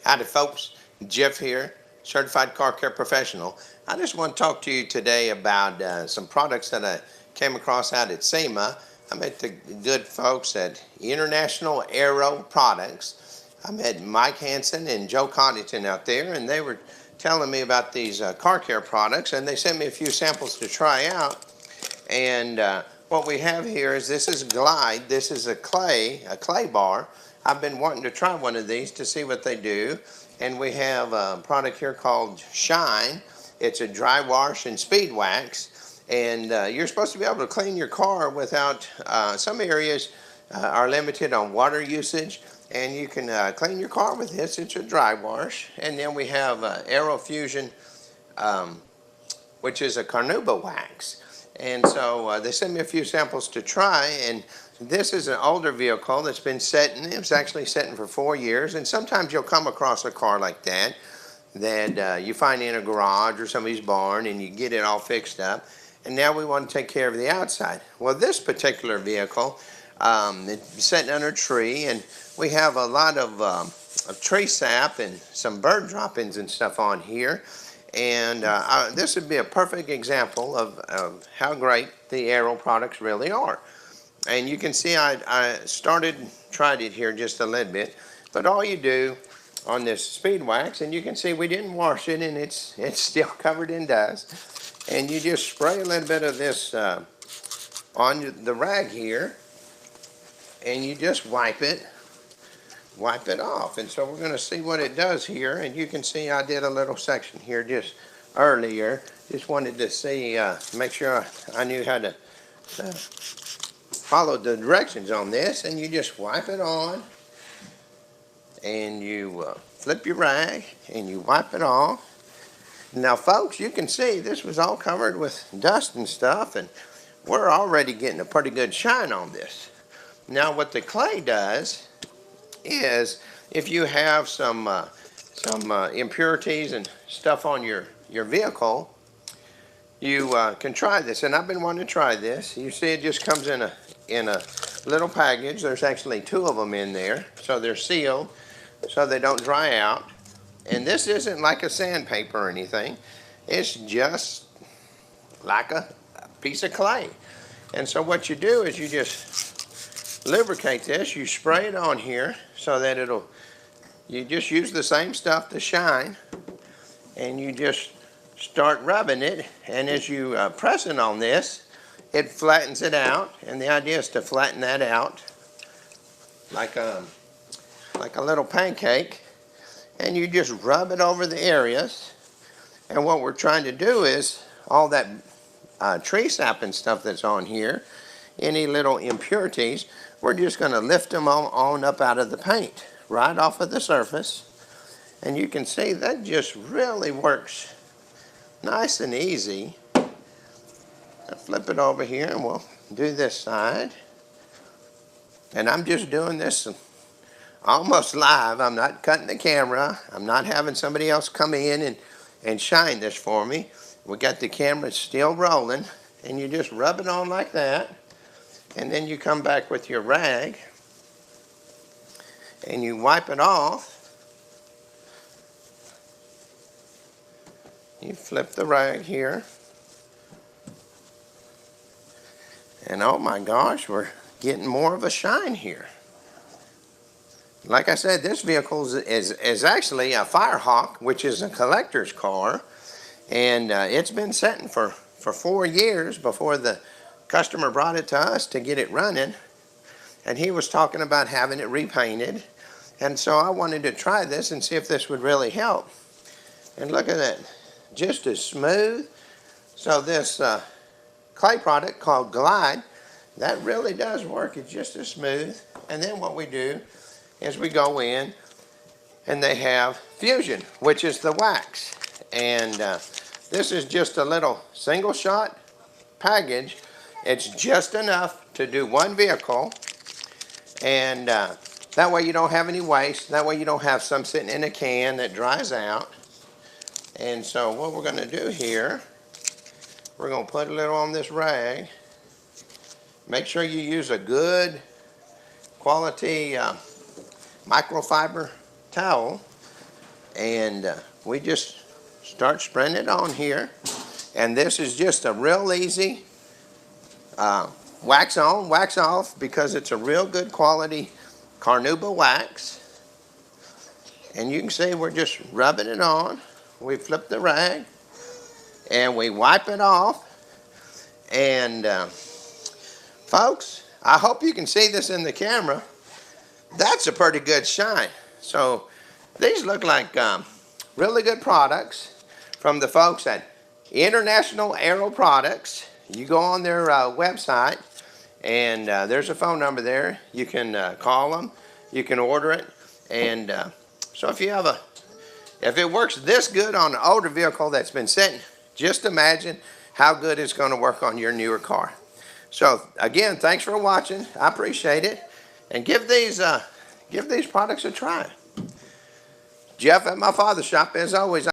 Howdy folks, Jeff here, Certified Car Care Professional. I just want to talk to you today about some products that I came across out at SEMA. I met the good folks at International Aero Products. I met Mike Hansen and Joe Coddington out there, and they were telling me about these car care products, and they sent me a few samples to try out. And what we have here is this is Glide. This is a clay bar. I've been wanting to try one of these to see what they do. And we have a product here called Shine. It's a dry wash and speed wax. And you're supposed to be able to clean your car without, some areas are limited on water usage. And you can clean your car with this. It's a dry wash. And then we have Aero Fusion, which is a carnauba wax. And so they sent me a few samples to try, and this is an older vehicle that's been setting. It was actually setting for 4 years, and sometimes you'll come across a car like that you find in a garage or somebody's barn, and you get it all fixed up. And now we want to take care of the outside. Well, this particular vehicle, it's sitting under a tree, and we have a lot of tree sap and some bird droppings and stuff on here. And this would be a perfect example of how great the Aero products really are. And you can see I tried it here just a little bit, but all you do on this speed wax, and you can see we didn't wash it, and it's still covered in dust. And you just spray a little bit of this on the rag here, and you just wipe it off. And so we're going to see what it does here. And you can see I did a little section here just earlier. Just wanted to see, make sure I knew how to follow the directions on this. And you just wipe it on, and you flip your rag, and you wipe it off. Now folks, you can see this was all covered with dust and stuff, and we're already getting a pretty good shine on this. Now what the clay does is, if you have some impurities and stuff on your vehicle, you can try this. And I've been wanting to try this. You see, it just comes in a little package. There's actually 2 of them in there, so they're sealed so they don't dry out. And this isn't like a sandpaper or anything. It's just like a piece of clay. And so what you do is you just lubricate this. You spray it on here so that you just use the same stuff to shine, and you just start rubbing it. And as you press it on this, it flattens it out. And the idea is to flatten that out like a little pancake, and you just rub it over the areas. And what we're trying to do is all that tree sap and stuff that's on here, any little impurities, we're just going to lift them on up out of the paint, right off of the surface. And you can see that just really works nice and easy. I'll flip it over here, and we'll do this side. And I'm just doing this almost live. I'm not cutting the camera. I'm not having somebody else come in and shine this for me. We got the camera still rolling, and you just rub it on like that. And then you come back with your rag, and you wipe it off. You flip the rag here. And oh my gosh, we're getting more of a shine here. Like I said, this vehicle is actually a Firehawk, which is a collector's car. And it's been sitting for 4 years before the customer brought it to us to get it running, and he was talking about having it repainted. And so I wanted to try this and see if this would really help. And look at that, just as smooth. So this clay product called Glide, that really does work. It's just as smooth. And then what we do is we go in, and they have Fusion, which is the wax. And this is just a little single shot package. It's just enough to do 1 vehicle, and that way you don't have any waste. That way you don't have some sitting in a can that dries out. And so what we're going to do here, we're going to put a little on this rag. Make sure you use a good quality microfiber towel, And we just start spreading it on here. And this is just a real easy wax on, wax off, because it's a real good quality carnauba wax. And you can see we're just rubbing it on. We flip the rag and we wipe it off. And folks, I hope you can see this in the camera. That's a pretty good shine. So these look like really good products from the folks at International Aero Products. You go on their website, and there's a phone number there. You can call them. You can order it. And so if it works this good on an older vehicle that's been sitting, just imagine how good it's going to work on your newer car. So again, thanks for watching. I appreciate it. And give these products a try. Jeff at my father's shop, as always.